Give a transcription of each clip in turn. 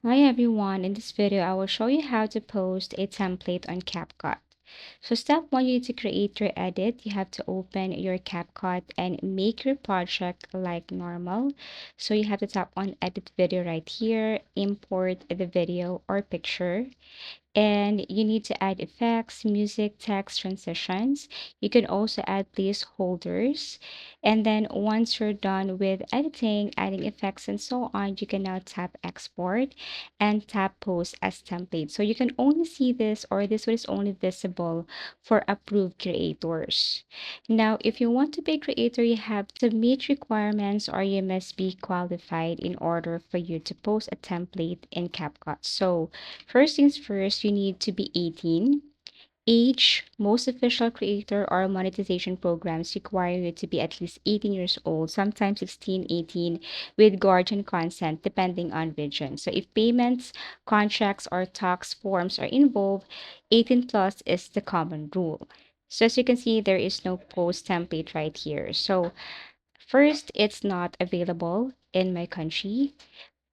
Hi everyone, in this video I will show you how to post a template on CapCut. So step one, you need to create your edit. You have to open your CapCut and make your project like normal. So you have to tap on edit video right here, import the video or picture, and you need to add effects, music, text, transitions. You can also add placeholders. And then once you're done with editing, adding effects and so on, you can now tap export and tap post as template. So you can only see this, or this is only visible for approved creators. Now, if you want to be a creator, you have to meet requirements or you must be qualified in order for you to post a template in CapCut. So first things first, you need to be 18. Age, most official creator or monetization programs require you to be at least 18 years old, sometimes 16, 18, with guardian consent, depending on region. So if payments, contracts, or tax forms are involved, 18 plus is the common rule. So as you can see, there is no post template right here. So first, it's not available in my country.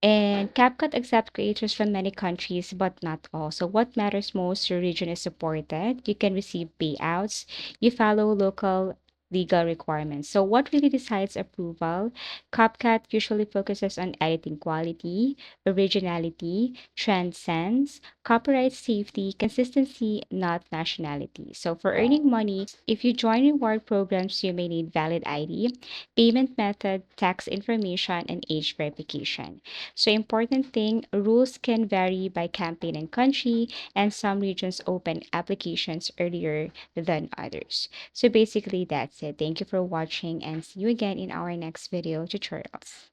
And CapCut accepts creators from many countries, but not all. So what matters most, your region is supported. You can receive payouts. You follow local legal requirements. So what really decides approval? CapCut usually focuses on editing quality, originality, trend sense, copyright safety, consistency, not nationality. So for earning money, if you join reward programs, you may need valid ID, payment method, tax information, and age verification. So important thing, rules can vary by campaign and country, and some regions open applications earlier than others. So basically that's it. Thank you for watching and see you again in our next video tutorials.